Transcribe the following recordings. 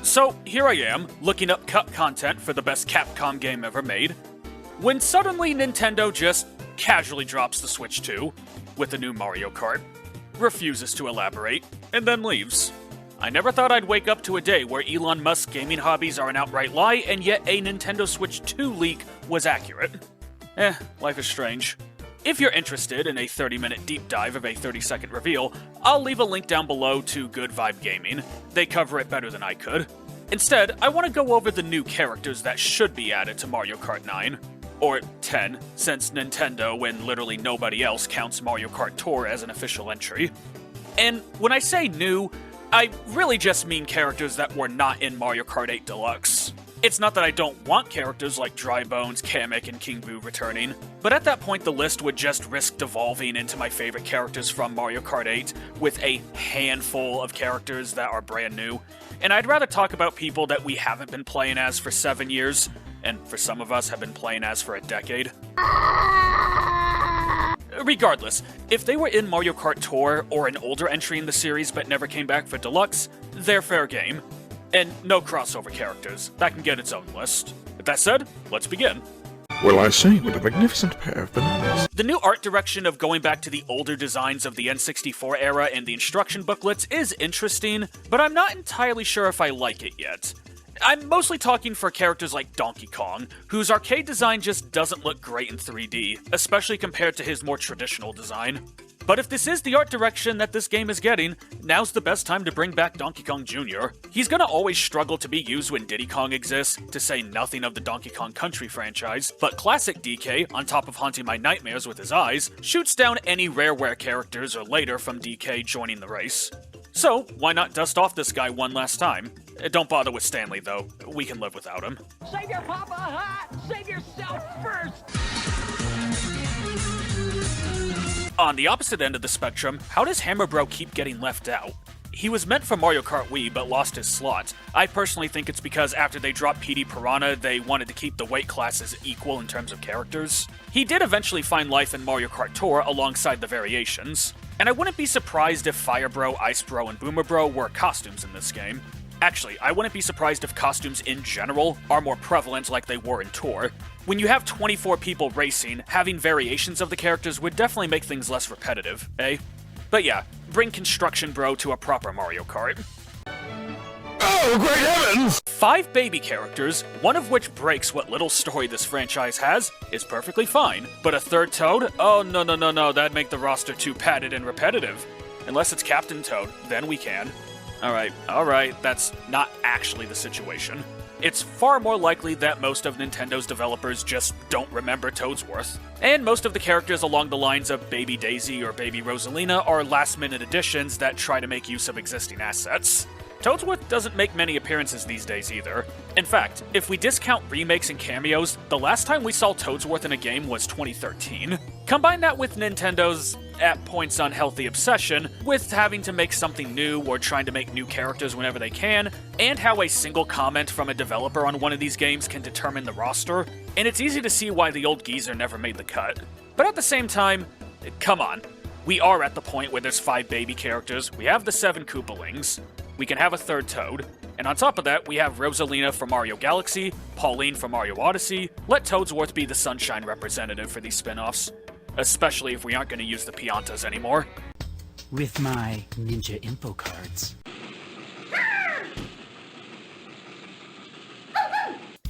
So here I am, looking up cut content for the best Capcom game ever made, when suddenly Nintendo just casually drops the Switch 2 with a new Mario Kart, refuses to elaborate, and then leaves. I never thought I'd wake up to a day where Elon Musk's gaming hobbies are an outright lie, and yet a Nintendo Switch 2 leak was accurate. Life is strange. If you're interested in a 30-minute deep dive of a 30-second reveal, I'll leave a link down below to Good Vibe Gaming. They cover it better than I could. Instead, I want to go over the new characters that should be added to Mario Kart 9. Or 10, since Nintendo and literally nobody else counts Mario Kart Tour as an official entry. And when I say new, I really just mean characters that were not in Mario Kart 8 Deluxe. It's not that I don't want characters like Dry Bones, Kamek, and King Boo returning, but at that point the list would just risk devolving into my favorite characters from Mario Kart 8, with a handful of characters that are brand new. And I'd rather talk about people that we haven't been playing as for 7 years, and for some of us have been playing as for a decade. Regardless, if they were in Mario Kart Tour or an older entry in the series but never came back for Deluxe, they're fair game. And no crossover characters. That can get its own list. With that said, let's begin. Well, I say, what a magnificent pair of bananas. The new art direction of going back to the older designs of the N64 era and the instruction booklets is interesting, but I'm not entirely sure if I like it yet. I'm mostly talking for characters like Donkey Kong, whose arcade design just doesn't look great in 3D, especially compared to his more traditional design. But if this is the art direction that this game is getting, now's the best time to bring back Donkey Kong Jr. He's gonna always struggle to be used when Diddy Kong exists, to say nothing of the Donkey Kong Country franchise, but classic DK, on top of haunting my nightmares with his eyes, shoots down any Rareware characters or later from DK joining the race. So, why not dust off this guy one last time? Don't bother with Stanley, though. We can live without him. Save your papa hat! Save yourself first! On the opposite end of the spectrum, how does Hammer Bro keep getting left out? He was meant for Mario Kart Wii, but lost his slot. I personally think it's because after they dropped PD Piranha, they wanted to keep the weight classes equal in terms of characters. He did eventually find life in Mario Kart Tour alongside the variations. And I wouldn't be surprised if Fire Bro, Ice Bro, and Boomer Bro were costumes in this game. Actually, I wouldn't be surprised if costumes in general are more prevalent like they were in Tour. When you have 24 people racing, having variations of the characters would definitely make things less repetitive, eh? But yeah, bring Construction Bro to a proper Mario Kart. Oh, great heavens! 5 baby characters, one of which breaks what little story this franchise has, is perfectly fine. But a third Toad? Oh no, that'd make the roster too padded and repetitive. Unless it's Captain Toad, then we can. Alright, that's not actually the situation. It's far more likely that most of Nintendo's developers just don't remember Toadsworth. And most of the characters along the lines of Baby Daisy or Baby Rosalina are last-minute additions that try to make use of existing assets. Toadsworth doesn't make many appearances these days either. In fact, if we discount remakes and cameos, the last time we saw Toadsworth in a game was 2013. Combine that with Nintendo's, at points, unhealthy obsession with having to make something new or trying to make new characters whenever they can, and how a single comment from a developer on one of these games can determine the roster, and it's easy to see why the old geezer never made the cut. But at the same time, come on. We are at the point where there's 5 baby characters, we have the 7 Koopalings, we can have a third Toad, and on top of that, we have Rosalina from Mario Galaxy, Pauline from Mario Odyssey. Let Toadsworth be the Sunshine representative for these spin-offs. Especially if we aren't going to use the Piantas anymore. With my ninja info cards.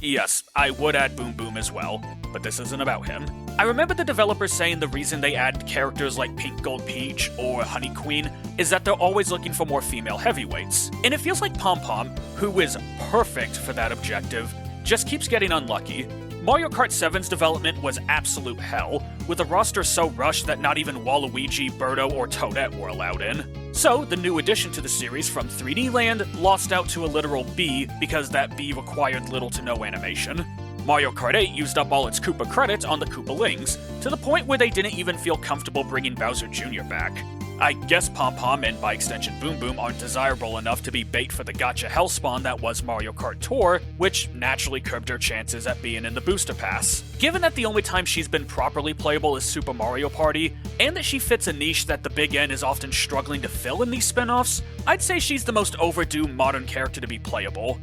Yes, I would add Boom Boom as well, but this isn't about him. I remember the developers saying the reason they add characters like Pink Gold Peach or Honey Queen is that they're always looking for more female heavyweights. And it feels like Pom Pom, who is perfect for that objective, just keeps getting unlucky. Mario Kart 7's development was absolute hell, with a roster so rushed that not even Waluigi, Birdo, or Toadette were allowed in. So, the new addition to the series from 3D Land lost out to a literal B because that B required little to no animation. Mario Kart 8 used up all its Koopa credits on the Koopalings, to the point where they didn't even feel comfortable bringing Bowser Jr. back. I guess Pom Pom and by extension Boom Boom aren't desirable enough to be bait for the gacha hellspawn that was Mario Kart Tour, which naturally curbed her chances at being in the booster pass. Given that the only time she's been properly playable is Super Mario Party, and that she fits a niche that the Big N is often struggling to fill in these spin-offs, I'd say she's the most overdue modern character to be playable.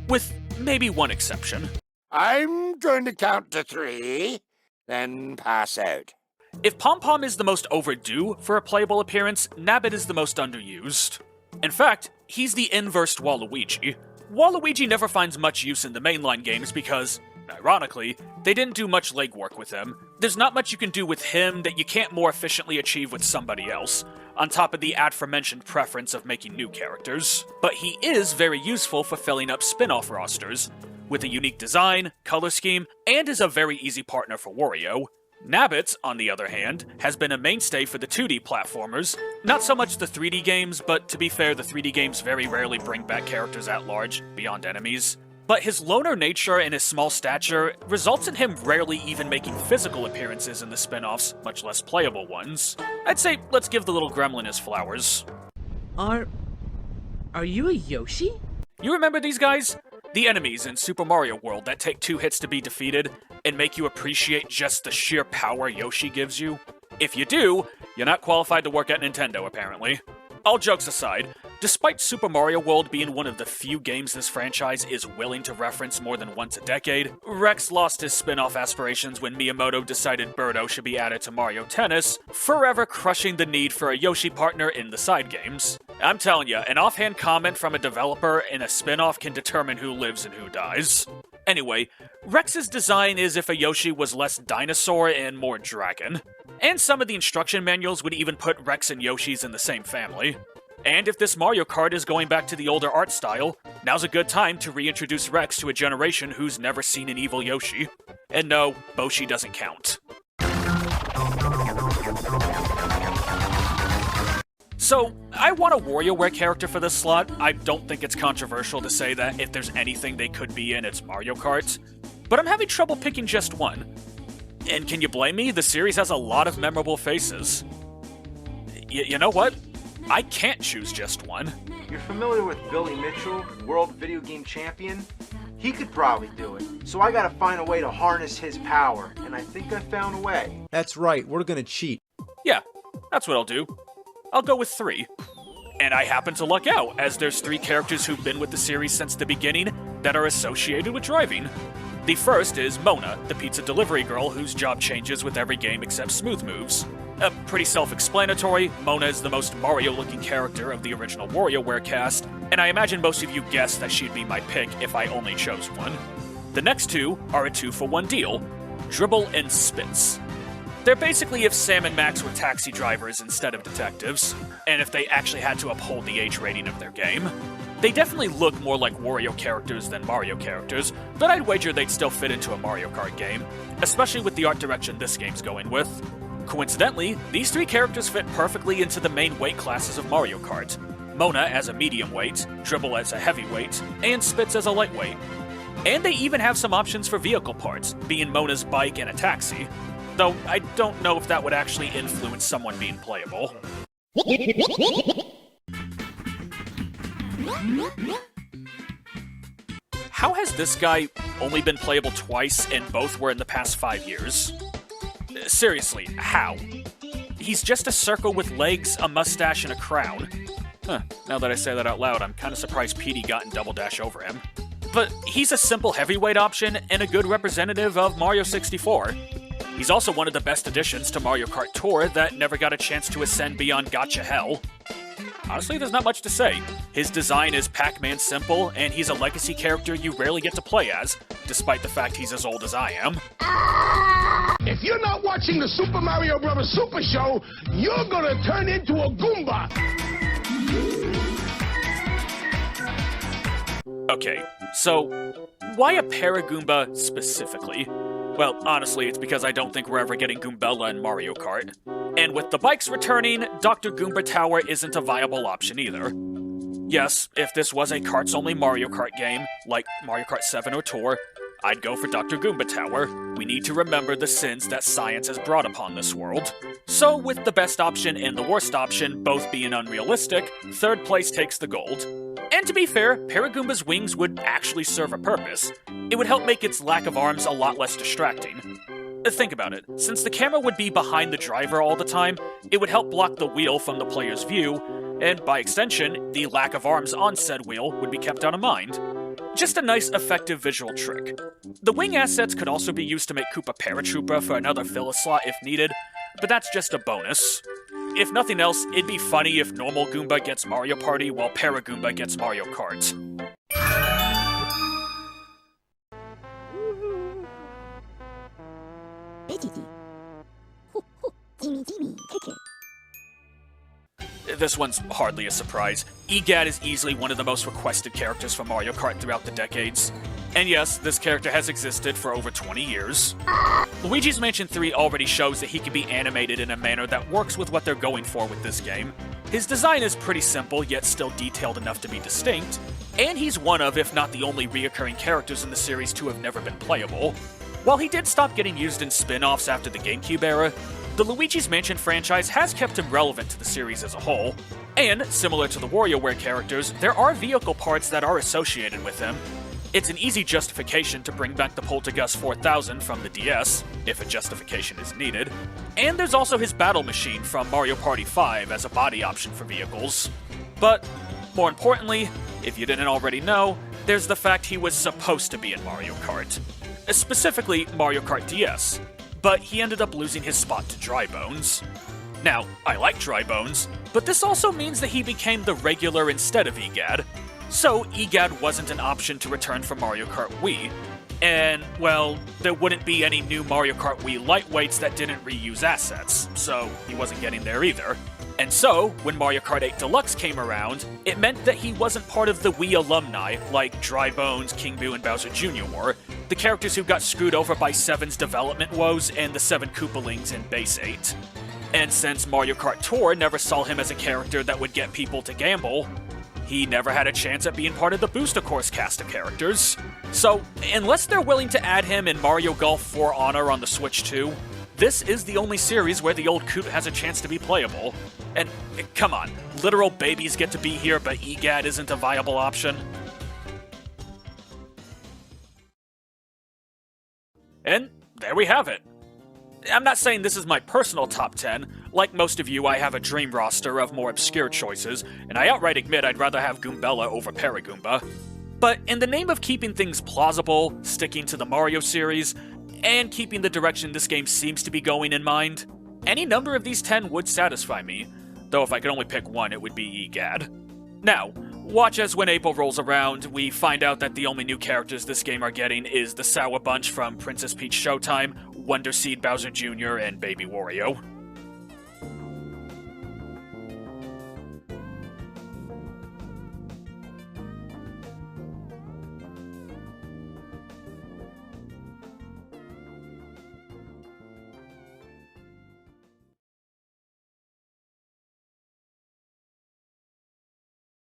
With maybe one exception. I'm going to count to 3, then pass out. If Pom Pom is the most overdue for a playable appearance, Nabbit is the most underused. In fact, he's the inversed Waluigi. Waluigi never finds much use in the mainline games because, ironically, they didn't do much legwork with him. There's not much you can do with him that you can't more efficiently achieve with somebody else, on top of the aforementioned preference of making new characters. But he is very useful for filling up spin-off rosters, with a unique design, color scheme, and is a very easy partner for Wario. Nabbit, on the other hand, has been a mainstay for the 2D platformers, not so much the 3D games, but to be fair, the 3D games very rarely bring back characters at large, beyond enemies. But his loner nature and his small stature results in him rarely even making physical appearances in the spin-offs, much less playable ones. I'd say let's give the little gremlin his flowers. Are you a Yoshi? You remember these guys? The enemies in Super Mario World that take 2 hits to be defeated, and make you appreciate just the sheer power Yoshi gives you? If you do, you're not qualified to work at Nintendo, apparently. All jokes aside, despite Super Mario World being one of the few games this franchise is willing to reference more than once a decade, Rex lost his spin-off aspirations when Miyamoto decided Birdo should be added to Mario Tennis, forever crushing the need for a Yoshi partner in the side games. I'm telling ya, an offhand comment from a developer in a spin-off can determine who lives and who dies. Anyway, Rex's design is if a Yoshi was less dinosaur and more dragon. And some of the instruction manuals would even put Rex and Yoshis in the same family. And if this Mario Kart is going back to the older art style, now's a good time to reintroduce Rex to a generation who's never seen an evil Yoshi. And no, Boshi doesn't count. So, I want a WarioWare character for this slot. I don't think it's controversial to say that if there's anything they could be in, it's Mario Kart. But I'm having trouble picking just one. And can you blame me? The series has a lot of memorable faces. You know what? I can't choose just one. You're familiar with Billy Mitchell, World Video Game Champion? He could probably do it. So I gotta find a way to harness his power, and I think I found a way. That's right, we're gonna cheat. Yeah, that's what I'll do. I'll go with 3. And I happen to luck out, as there's 3 characters who've been with the series since the beginning that are associated with driving. The first is Mona, the pizza delivery girl whose job changes with every game except Smooth Moves. Pretty self-explanatory, Mona is the most Mario-looking character of the original WarioWare cast, and I imagine most of you guessed that she'd be my pick if I only chose one. The next 2 are a 2-for-1 deal, Dribble and Spitz. They're basically if Sam and Max were taxi drivers instead of detectives, and if they actually had to uphold the age rating of their game. They definitely look more like Wario characters than Mario characters, but I'd wager they'd still fit into a Mario Kart game, especially with the art direction this game's going with. Coincidentally, these 3 characters fit perfectly into the main weight classes of Mario Kart. Mona as a medium weight, Dribble as a heavyweight, and Spitz as a lightweight. And they even have some options for vehicle parts, being Mona's bike and a taxi. Though I don't know if that would actually influence someone being playable. How has this guy only been playable twice and both were in the past 5 years? Seriously, how? He's just a circle with legs, a mustache, and a crown. Now that I say that out loud, I'm kinda surprised Petey got in Double Dash over him. But he's a simple heavyweight option and a good representative of Mario 64. He's also one of the best additions to Mario Kart Tour that never got a chance to ascend beyond Gacha Hell. Honestly, there's not much to say. His design is Pac-Man simple, and he's a legacy character you rarely get to play as, despite the fact he's as old as I am. If you're not watching the Super Mario Bros. Super Show, you're gonna turn into a Goomba! Okay, so why a Paragoomba specifically? Well, honestly, it's because I don't think we're ever getting Goombella in Mario Kart. And with the bikes returning, Dr. Goomba Tower isn't a viable option either. Yes, if this was a carts-only Mario Kart game, like Mario Kart 7 or Tour, I'd go for Dr. Goomba Tower. We need to remember the sins that science has brought upon this world. So, with the best option and the worst option both being unrealistic, third place takes the gold. And to be fair, Paragoomba's wings would actually serve a purpose. It would help make its lack of arms a lot less distracting. Think about it. Since the camera would be behind the driver all the time, it would help block the wheel from the player's view, and by extension, the lack of arms on said wheel would be kept out of mind. Just a nice, effective visual trick. The wing assets could also be used to make Koopa Paratrooper for another filler slot if needed, but that's just a bonus. If nothing else, it'd be funny if normal Goomba gets Mario Party while Paragoomba gets Mario Kart. This one's hardly a surprise. EGAD is easily one of the most requested characters for Mario Kart throughout the decades. And yes, this character has existed for over 20 years. Luigi's Mansion 3 already shows that he can be animated in a manner that works with what they're going for with this game. His design is pretty simple, yet still detailed enough to be distinct, and he's one of, if not the only reoccurring characters in the series to have never been playable. While he did stop getting used in spin-offs after the GameCube era, the Luigi's Mansion franchise has kept him relevant to the series as a whole, and, similar to the WarioWare characters, there are vehicle parts that are associated with him. It's an easy justification to bring back the Poltergust 4000 from the DS, if a justification is needed, and there's also his battle machine from Mario Party 5 as a body option for vehicles. But, more importantly, if you didn't already know, there's the fact he was supposed to be in Mario Kart. Specifically, Mario Kart DS, but he ended up losing his spot to Dry Bones. Now, I like Dry Bones, but this also means that he became the regular instead of EGAD. So, EGAD wasn't an option to return for Mario Kart Wii, and, well, there wouldn't be any new Mario Kart Wii lightweights that didn't reuse assets, so he wasn't getting there either. And so, when Mario Kart 8 Deluxe came around, it meant that he wasn't part of the Wii alumni, like Dry Bones, King Boo, and Bowser Jr. were, the characters who got screwed over by 7's development woes and the 7 Koopalings in Base 8. And since Mario Kart Tour never saw him as a character that would get people to gamble, he never had a chance at being part of the Booster Course cast of characters. So, unless they're willing to add him in Mario Golf 4 Honor on the Switch 2, this is the only series where the old Coot has a chance to be playable. And, come on, literal babies get to be here, but EGAD isn't a viable option? And there we have it. I'm not saying this is my personal top 10. Like most of you, I have a dream roster of more obscure choices, and I outright admit I'd rather have Goombella over Paragoomba. But in the name of keeping things plausible, sticking to the Mario series, and keeping the direction this game seems to be going in mind, any number of these 10 would satisfy me, though if I could only pick one, it would be EGAD. Now, watch as when April rolls around, we find out that the only new characters this game are getting is the Sour Bunch from Princess Peach Showtime, Wonder Seed Bowser Jr., and Baby Wario.